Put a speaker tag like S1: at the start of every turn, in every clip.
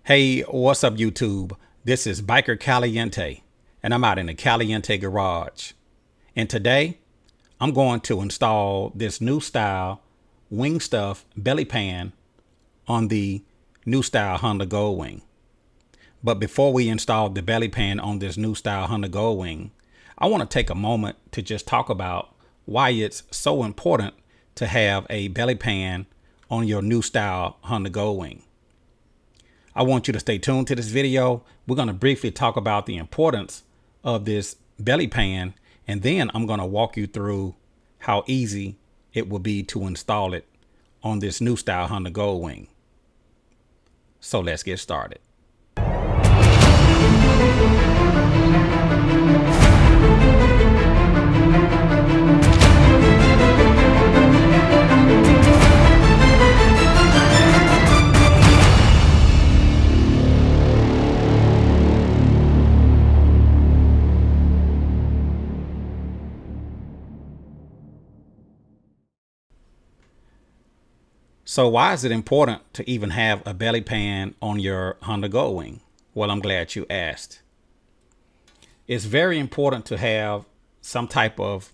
S1: Hey, what's up, YouTube? This is Biker Caliente, and I'm out in the Caliente garage. And today, I'm going to install this new style Wingstuff belly pan on the new style Honda Goldwing. But before we install the belly pan on this new style Honda Goldwing, I want to take a moment to just talk about why it's so important to have a belly pan on your new style Honda Goldwing. I want you to stay tuned to this video. We're going to briefly talk about the importance of this belly pan, and then I'm going to walk you through how easy it will be to install it on this new style Honda Goldwing. So let's get started. So why is it important to even have a belly pan on your Honda Goldwing? Well, I'm glad you asked. It's very important to have some type of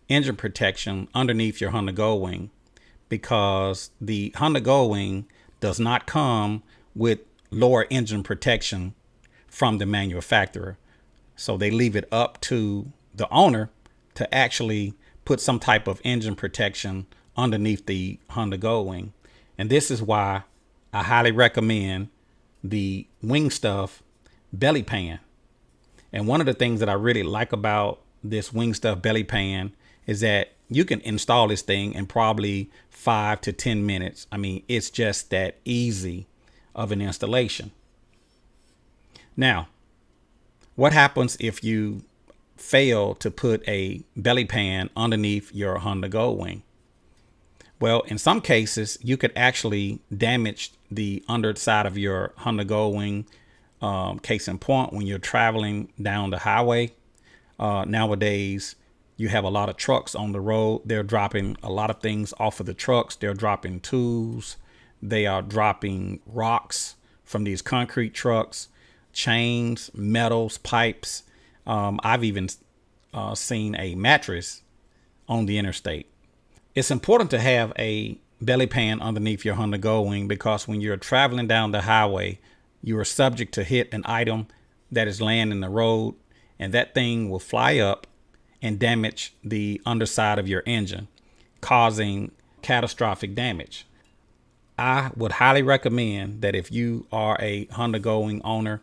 S1: engine protection underneath your Honda Goldwing because the Honda Goldwing does not come with lower engine protection from the manufacturer. So they leave it up to the owner to actually put some type of engine protection underneath the Honda Goldwing. And this is why I highly recommend the Wingstuff belly pan. And one of the things that I really like about this Wingstuff belly pan is that you can install this thing in probably 5 to 10 minutes. I mean, it's just that easy of an installation. Now, what happens if you fail to put a belly pan underneath your Honda Goldwing? Well, in some cases, you could actually damage the underside of your Honda Goldwing. Case in point, when you're traveling down the highway, nowadays, you have a lot of trucks on the road. They're dropping a lot of things off of the trucks. They're dropping tools. They are dropping rocks from these concrete trucks, chains, metals, pipes. I've even seen a mattress on the interstate. It's important to have a belly pan underneath your Honda Goldwing because when you're traveling down the highway, you are subject to hit an item that is laying in the road, and that thing will fly up and damage the underside of your engine, causing catastrophic damage. I would highly recommend that if you are a Honda Goldwing owner,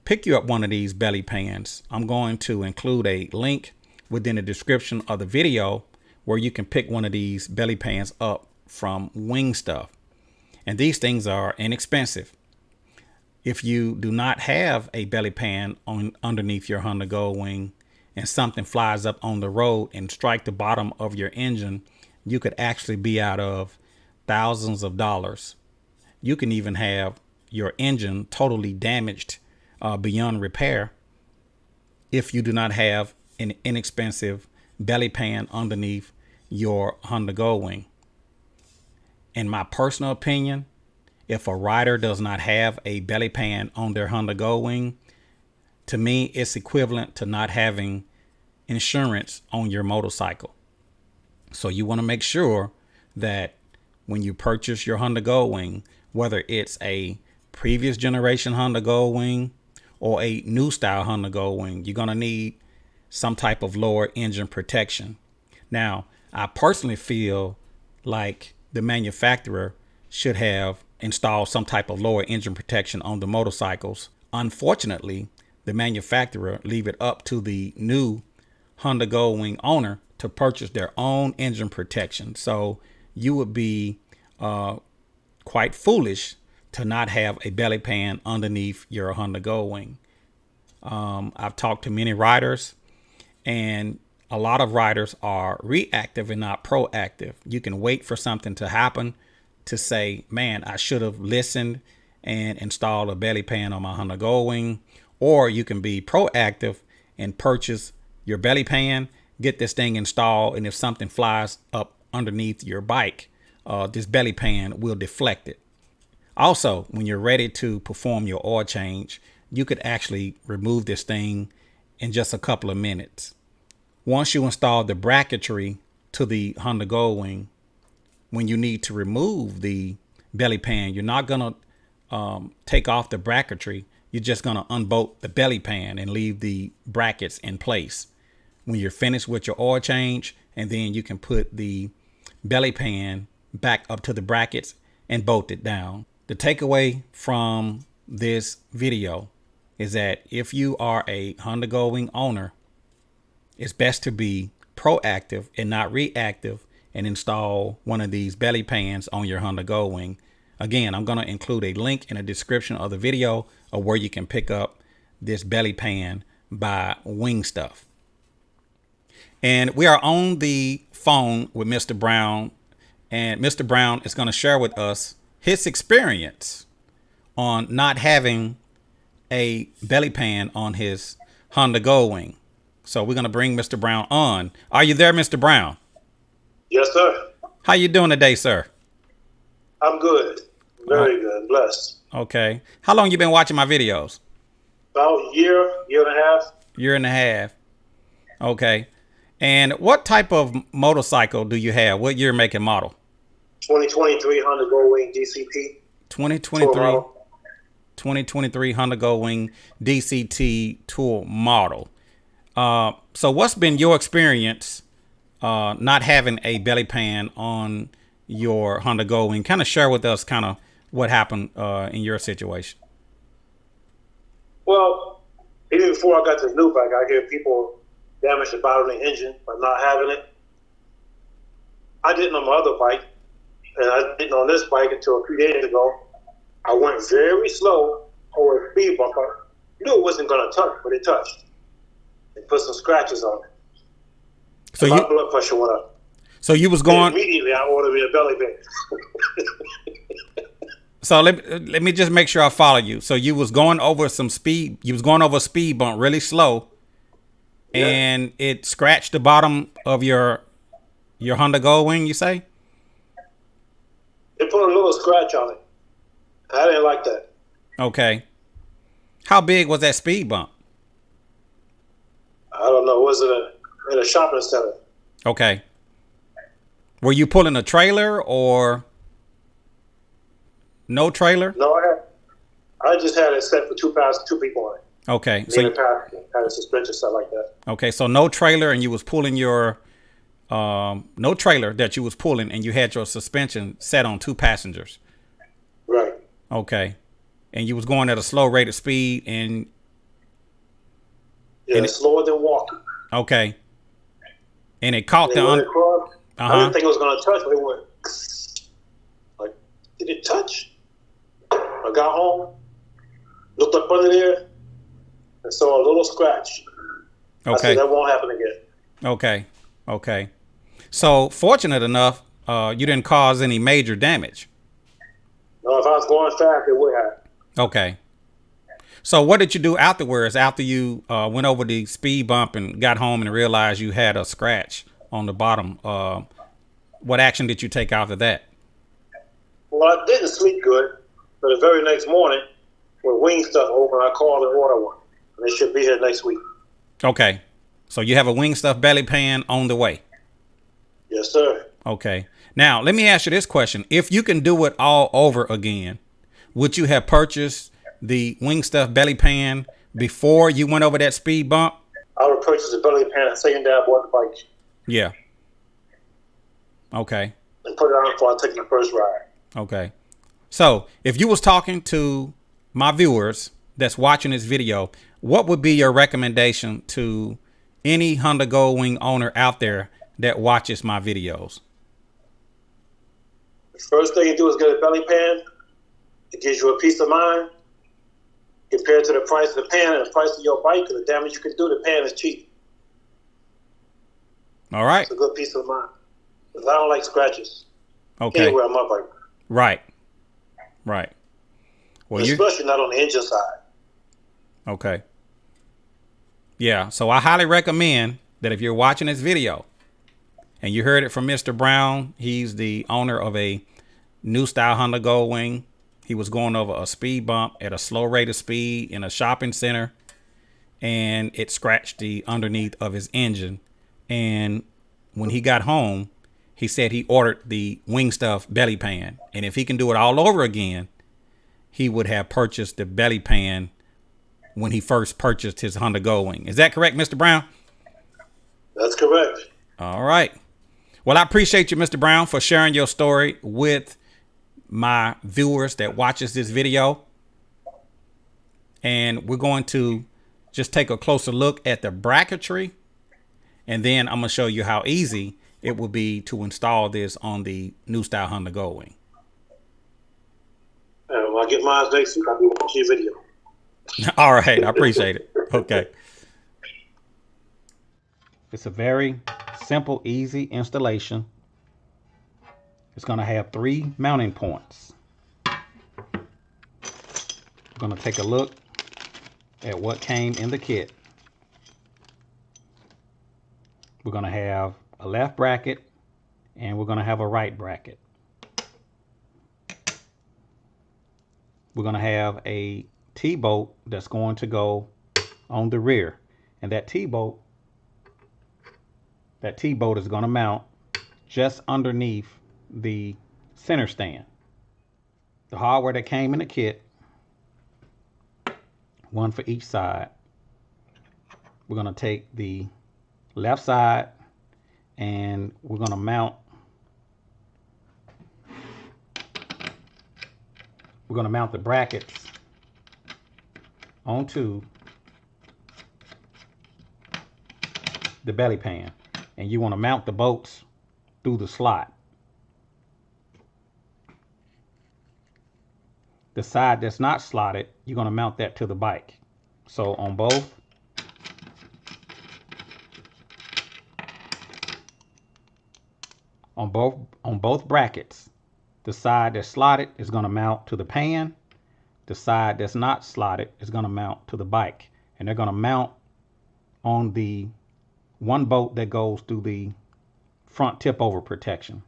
S1: pick you up one of these belly pans. I'm going to include a link within the description of the video where you can pick one of these belly pans up from Wingstuff. And these things are inexpensive. If you do not have a belly pan on underneath your Honda Goldwing and something flies up on the road and strike the bottom of your engine, you could actually be out of thousands of dollars. You can even have your engine totally damaged beyond repair if you do not have an inexpensive belly pan underneath your Honda Goldwing. In my personal opinion, if a rider does not have a belly pan on their Honda Goldwing, to me, it's equivalent to not having insurance on your motorcycle. So you want to make sure that when you purchase your Honda Goldwing, whether it's a previous generation Honda Goldwing or a new style Honda Goldwing, you're going to need some type of lower engine protection. Now, I personally feel like the manufacturer should have installed some type of lower engine protection on the motorcycles. Unfortunately, the manufacturer leave it up to the new Honda Goldwing owner to purchase their own engine protection. So you would be quite foolish to not have a belly pan underneath your Honda Goldwing. I've talked to many riders, and a lot of riders are reactive and not proactive. You can wait for something to happen to say, man, I should have listened and installed a belly pan on my Honda Goldwing. Or you can be proactive and purchase your belly pan, get this thing installed, and if something flies up underneath your bike, this belly pan will deflect it. Also, when you're ready to perform your oil change, you could actually remove this thing in just a couple of minutes. Once you install the bracketry to the Honda Goldwing, when you need to remove the belly pan, you're not going to take off the bracketry. You're just going to unbolt the belly pan and leave the brackets in place. When you're finished with your oil change, and then you can put the belly pan back up to the brackets and bolt it down. The takeaway from this video is that if you are a Honda Goldwing owner, it's best to be proactive and not reactive and install one of these belly pans on your Honda Goldwing. Again, I'm going to include a link in the description of the video of where you can pick up this belly pan by Wingstuff. And we are on the phone with Mr. Brown, and Mr. Brown is going to share with us his experience on not having a belly pan on his Honda Goldwing. So we're going to bring Mr. Brown on. Are you there, Mr. Brown?
S2: Yes, sir.
S1: How you doing today, sir?
S2: I'm good. Very good. Blessed.
S1: Okay. How long you been watching my videos?
S2: About a year and a half.
S1: Year and a half. Okay. And what type of motorcycle do you have? What year, make, and model?
S2: 2023 Honda Goldwing DCT.
S1: 2023 Honda Goldwing DCT Tour model. So what's been your experience not having a belly pan on your Honda Goldwing? Kind of share with us kind of what happened in your situation.
S2: Well, even before I got to the new bike, I hear people damage the bottom of the engine by not having it. I didn't on my other bike, and I didn't on this bike until a few days ago. I went very slow over a speed bump. I knew it wasn't going to touch, but it touched. It put some scratches on it. So my blood pressure went up.
S1: So you was going...
S2: Immediately, I ordered me a belly pan.
S1: So let me just make sure I follow you. So you was going over some speed. You was going over a speed bump really slow. Yeah. And it scratched the bottom of your Honda Goldwing, you say?
S2: It put a little scratch on it. I didn't like that.
S1: Okay. How big was that speed bump?
S2: I don't know. Was it in a shopping center?
S1: Okay. Were you pulling a trailer or no trailer?
S2: No, I just had it set for two people on it.
S1: Okay.
S2: So you had a suspension set like that.
S1: Okay, so no trailer, and you was pulling your no trailer that you was pulling, and you had your suspension set on two passengers.
S2: Right.
S1: Okay. And you was going at a slow rate of speed, and
S2: slower than walking.
S1: Okay. And it caught
S2: I didn't think it was going to touch, but it went like, did it touch? I got home, looked up under there, and saw a little scratch.
S1: Okay.
S2: I said, that won't happen again.
S1: Okay. Okay. So fortunate enough, you didn't cause any major damage.
S2: No, if I was going fast, it would have.
S1: Okay. So what did you do afterwards, after you went over the speed bump and got home and realized you had a scratch on the bottom? What action did you take after that?
S2: Well, I didn't sleep good. But the very next morning, when Wingstuff opened, I called and ordered one. And they should be here next week.
S1: Okay. So you have a Wingstuff belly pan on the way?
S2: Yes, sir.
S1: Okay. Now, let me ask you this question. If you can do it all over again, would you have purchased the Wingstuff belly pan before you went over that speed bump?
S2: I would purchase the belly pan the same day I bought the bike.
S1: Yeah. Okay.
S2: And put it on before I take my first ride.
S1: Okay. So if you was talking to my viewers that's watching this video, what would be your recommendation to any Honda Goldwing owner out there that watches my videos?
S2: The first thing you do is get a belly pan. It gives you a peace of mind compared to the price of the pan and the price of your bike and the damage you can do. The pan is cheap.
S1: All right.
S2: It's a good peace of mind. Because I don't like scratches.
S1: Okay.
S2: Anywhere on my bike.
S1: Right. Right. Well,
S2: especially not on the engine side.
S1: Okay. Yeah. So I highly recommend that if you're watching this video and you heard it from Mr. Brown, he's the owner of a new style Honda Goldwing. He was going over a speed bump at a slow rate of speed in a shopping center, and it scratched the underneath of his engine. And when he got home, he said he ordered the Wingstuff belly pan, and if he can do it all over again, he would have purchased the belly pan when he first purchased his Honda Goldwing. Is that correct, Mr. Brown?
S2: That's correct.
S1: All right. Well, I appreciate you, Mr. Brown, for sharing your story with my viewers that watches this video. And we're going to just take a closer look at the bracketry. And then I'm going to show you how easy it will be to install this on the new style Honda Goldwing.
S2: When I get mine next week, I'll be watching your video.
S1: All right. I appreciate it. Okay. It's a very simple, easy installation. It's going to have 3 mounting points. We're going to take a look at what came in the kit. We're going to have a left bracket and we're going to have a right bracket. We're going to have a T-bolt that's going to go on the rear, and that T-bolt is going to mount just underneath the center stand. The hardware that came in the kit, one for each side. We're going to take the left side and we're going to mount the brackets onto the belly pan, and you want to mount the bolts through the slot. The side that's not slotted, you're going to mount that to the bike. So on both brackets, the side that's slotted is going to mount to the pan. The side that's not slotted is going to mount to the bike, and they're going to mount on the one bolt that goes through the front tip over protection.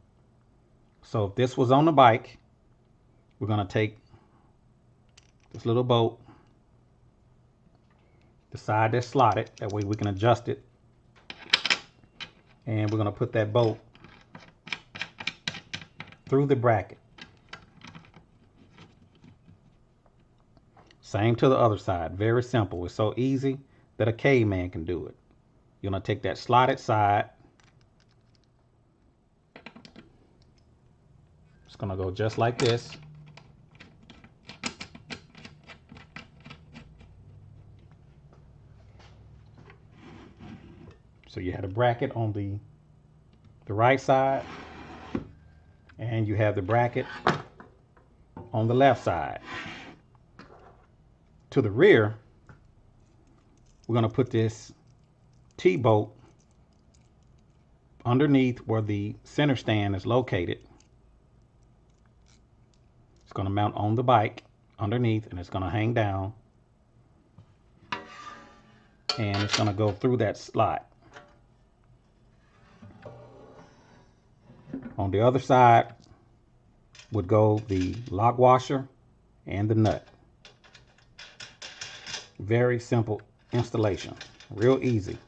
S1: So if this was on the bike, we're going to take this little bolt, the side that's slotted, that way we can adjust it, and we're going to put that bolt through the bracket. Same to the other side. Very simple. It's so easy that a caveman can do it. You're going to take that slotted side. It's going to go just like this. So you had a bracket on the right side, and you have the bracket on the left side. To the rear, we're going to put this T-bolt underneath where the center stand is located. It's going to mount on the bike underneath, and it's going to hang down, and it's going to go through that slot. On the other side would go the lock washer and the nut. Very simple installation, real easy.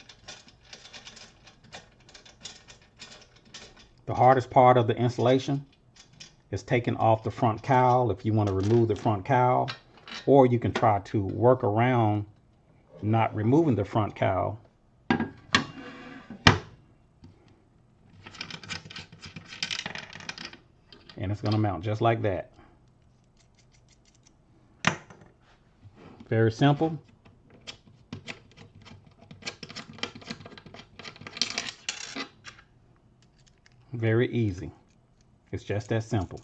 S1: The hardest part of the installation is taking off the front cowl if you want to remove the front cowl, or you can try to work around not removing the front cowl. And it's going to mount just like that. Very simple. Very easy. It's just that simple.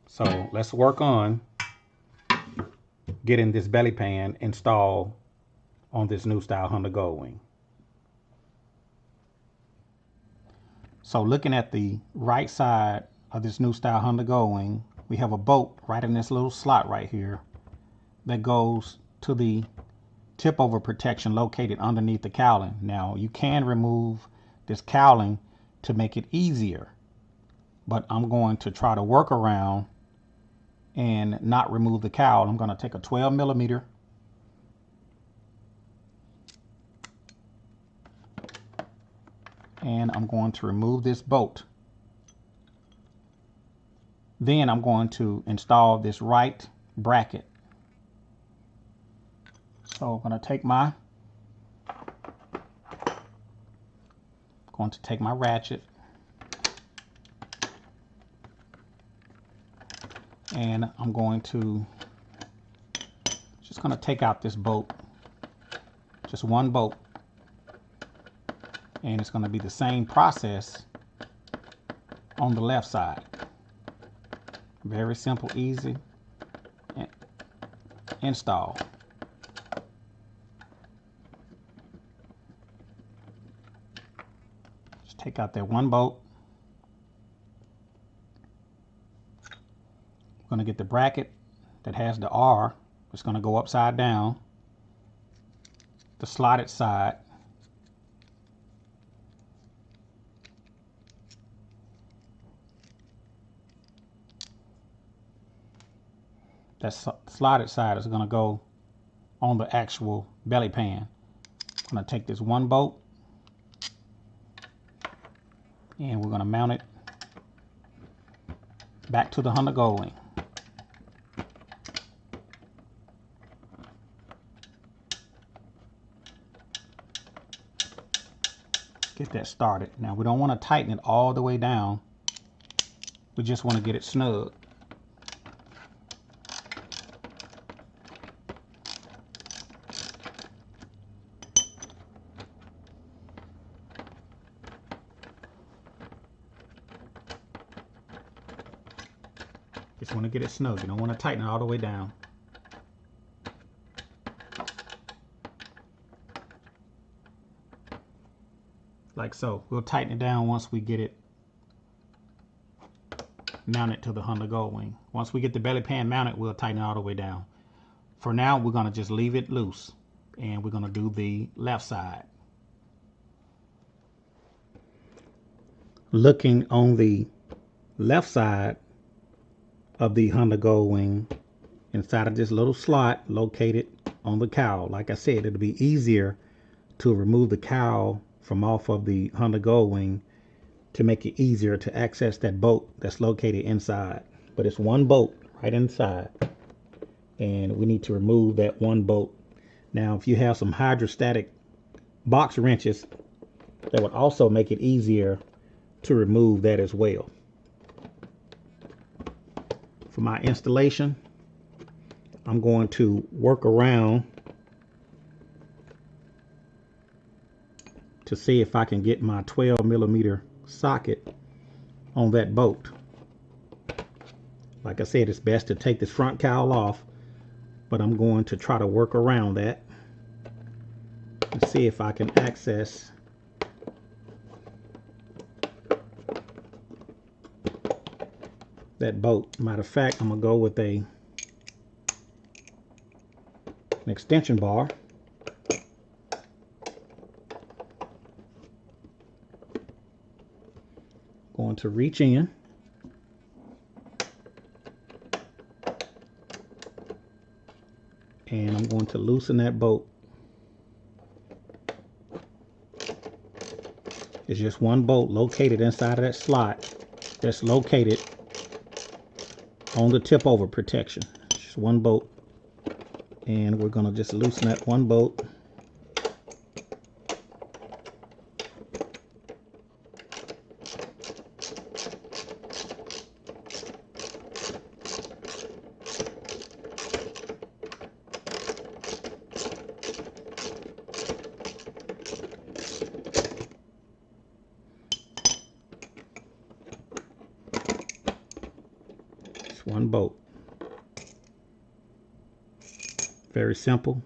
S1: So let's work on getting this belly pan installed on this new style Honda Goldwing. So looking at the right side of this new style Honda Goldwing, we have a bolt right in this little slot right here that goes to the tip over protection located underneath the cowling. Now you can remove this cowling to make it easier. But I'm going to try to work around and not remove the cowl. I'm going to take a 12 millimeter and I'm going to remove this bolt. Then I'm going to install this right bracket. So I'm going to take my ratchet and I'm going to take out this bolt, just one bolt, and it's going to be the same process on the left side. Very simple, easy install. Just take out that one bolt. I'm going to get the bracket that has the R. It's going to go upside down, the slotted side. That slotted side is going to go on the actual belly pan. I'm going to take this one bolt and we're going to mount it back to the Honda Goldwing. Get that started. Now we don't want to tighten it all the way down. We just want to get it snug. Just want to get it snug. You don't want to tighten it all the way down. Like so. We'll tighten it down once we get it mounted to the Honda Goldwing. Once we get the belly pan mounted, we'll tighten it all the way down. For now, we're going to just leave it loose and we're going to do the left side. Looking on the left side of the Honda Goldwing, inside of this little slot located on the cowl. Like I said, it'll be easier to remove the cowl from off of the Honda Goldwing to make it easier to access that bolt that's located inside. But it's one bolt right inside, and we need to remove that one bolt. Now, if you have some hydrostatic box wrenches, that would also make it easier to remove that as well. For my installation, I'm going to work around to see if I can get my 12 millimeter socket on that bolt. Like I said, it's best to take this front cowl off, but I'm going to try to work around that and see if I can access that bolt. Matter of fact, I'm gonna go with an extension bar. Going to reach in and I'm going to loosen that bolt. It's just one bolt located inside of that slot that's located on the tip over protection. Just one bolt, and we're going to just loosen that one bolt. One bolt. Very simple.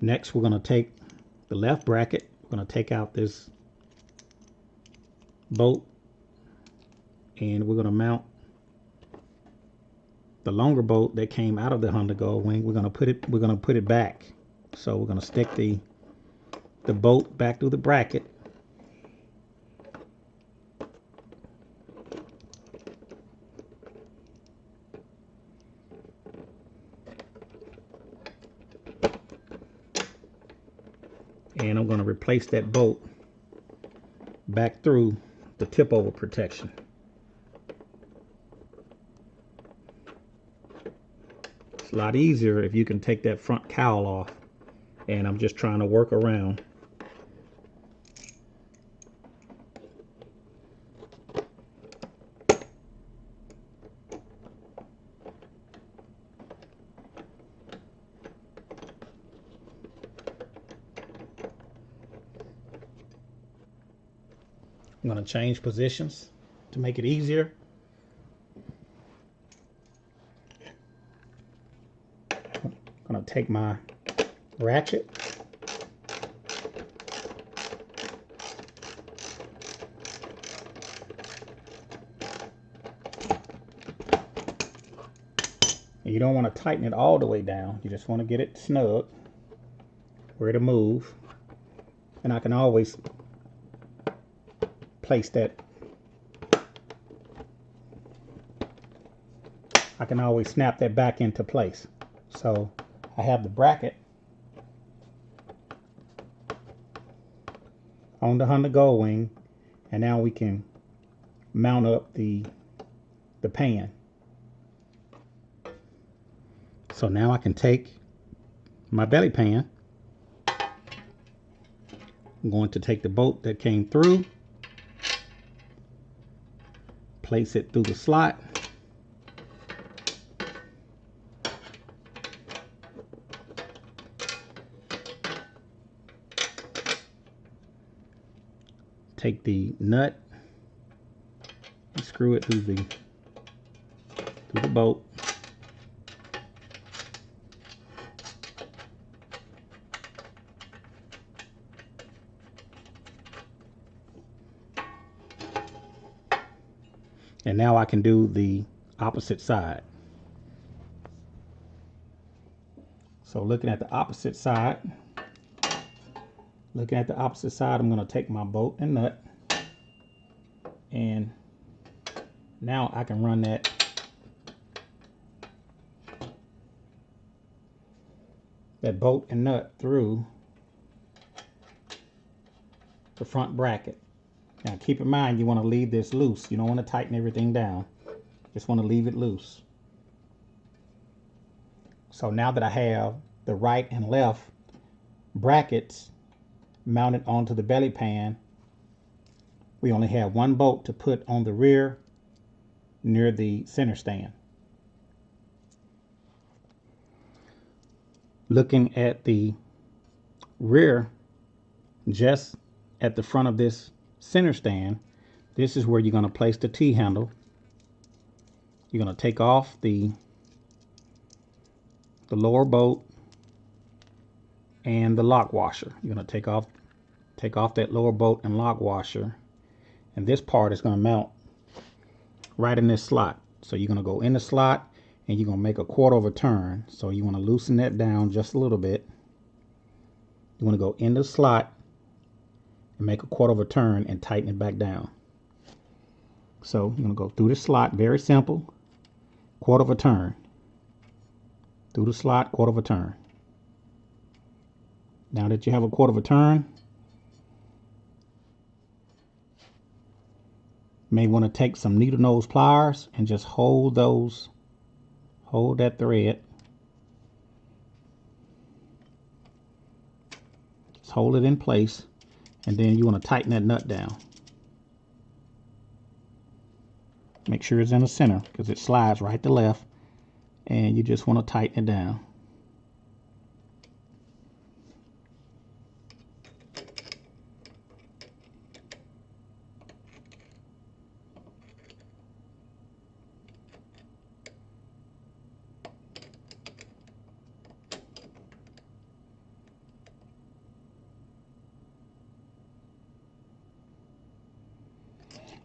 S1: Next, we're going to take the left bracket. We're going to take out this bolt and we're going to mount the longer bolt that came out of the Honda Goldwing. We're going to put it back. So we're going to stick the bolt back through the bracket And I'm going to replace that bolt back through the tip over protection. It's a lot easier if you can take that front cowl off, and I'm just trying to work around. I'm going to change positions to make it easier. I'm going to take my ratchet. And you don't want to tighten it all the way down. You just want to get it snug where to move. And I can always place that. I can always snap that back into place. So I have the bracket on the Honda Goldwing, and now we can mount up the pan. So now I can take my belly pan. I'm going to take the bolt that came through, place it through the slot, take the nut and screw it through the bolt. And now I can do the opposite side. So looking at the opposite side, I'm going to take my bolt and nut, and now I can run that bolt and nut through the front bracket. Now keep in mind, you want to leave this loose. You don't want to tighten everything down. Just want to leave it loose. So now that I have the right and left brackets mounted onto the belly pan, we only have one bolt to put on the rear near the center stand. Looking at the rear, just at the front of this center stand, this is where you're going to place the T-handle. You're going to take off the lower bolt and the lock washer. You're going to take off that lower bolt and lock washer, and this part is going to mount right in this slot. So you're going to go in the slot and you're going to make a quarter of a turn. So you want to loosen that down just a little bit. You want to go in the slot and make a quarter of a turn and tighten it back down. So you're going to go through the slot, very simple, quarter of a turn. Through the slot, quarter of a turn. Now that you have a quarter of a turn, you may want to take some needle nose pliers and just hold that thread. Just hold it in place, and then you want to tighten that nut down. Make sure it's in the center because it slides right to left, and you just want to tighten it down.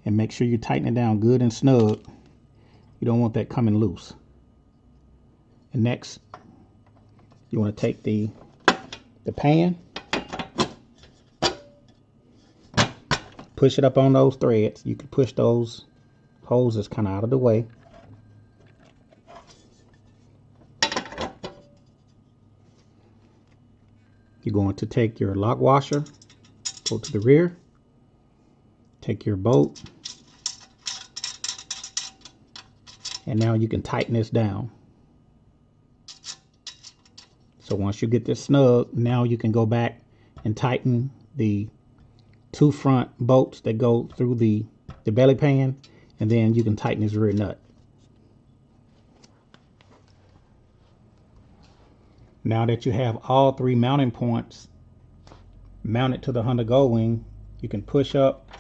S1: And make sure you tighten it down good and snug. You don't want that coming loose. And next, you want to take the pan, push it up on those threads. You can push those hoses kind of out of the way. you're going to take your lock washer, go to the rear, take your bolt, and now you can tighten this down. So once you get this snug, now you can go back and tighten the two front bolts that go through the belly pan, and then you can tighten this rear nut. Now that you have all three mounting points mounted to the Honda Goldwing, you can push up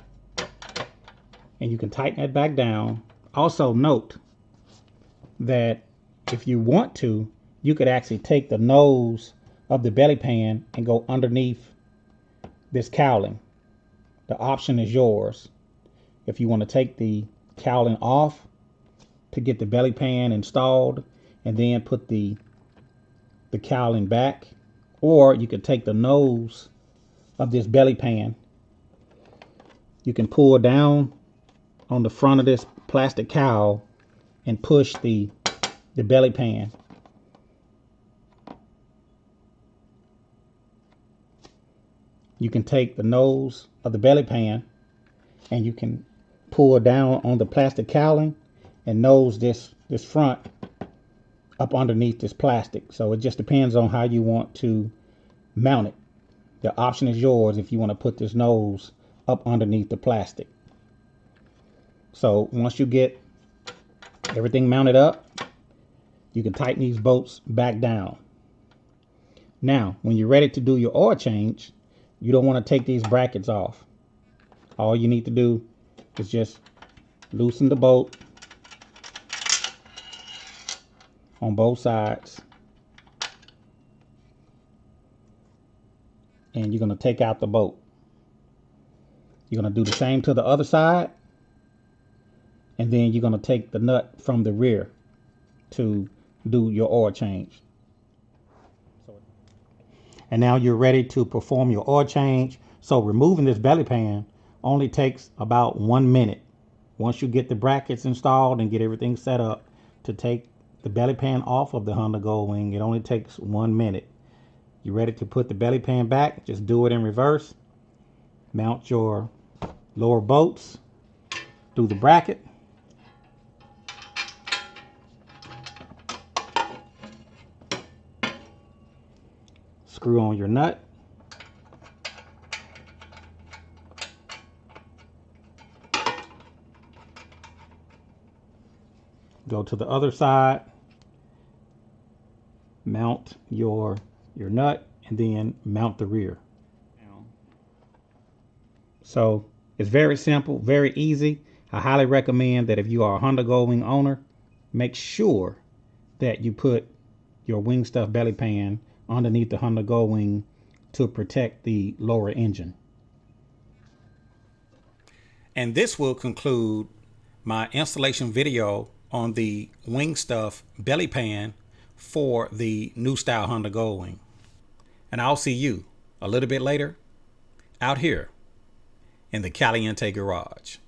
S1: and you can tighten it back down. Also note that if you want to, you could actually take the nose of the belly pan and go underneath this cowling. The option is yours. If you want to take the cowling off to get the belly pan installed and then put the cowling back, or you could take the nose of this belly pan, you can pull down on the front of this plastic cowl and push the belly pan. You can take the nose of the belly pan and you can pull down on the plastic cowling and nose this front up underneath this plastic. So it just depends on how you want to mount it. The option is yours if you want to put this nose up underneath the plastic. So once you get everything mounted up, you can tighten these bolts back down. Now, when you're ready to do your oil change, you don't want to take these brackets off. All you need to do is just loosen the bolt on both sides, and you're going to take out the bolt. You're going to do the same to the other side, and then you're going to take the nut from the rear to do your oil change. And now you're ready to perform your oil change. So removing this belly pan only takes about 1 minute. Once you get the brackets installed and get everything set up to take the belly pan off of the Honda Goldwing, it only takes 1 minute. You're ready to put the belly pan back, just do it in reverse. Mount your lower bolts through the bracket. Screw on your nut. Go to the other side. Mount your nut and then mount the rear. So it's very simple, very easy. I highly recommend that if you are a Honda Goldwing owner, make sure that you put your Wingstuff belly pan underneath the Honda Goldwing to protect the lower engine. And this will conclude my installation video on the Wingstuff belly pan for the new style Honda Goldwing. And I'll see you a little bit later out here in the Caliente garage.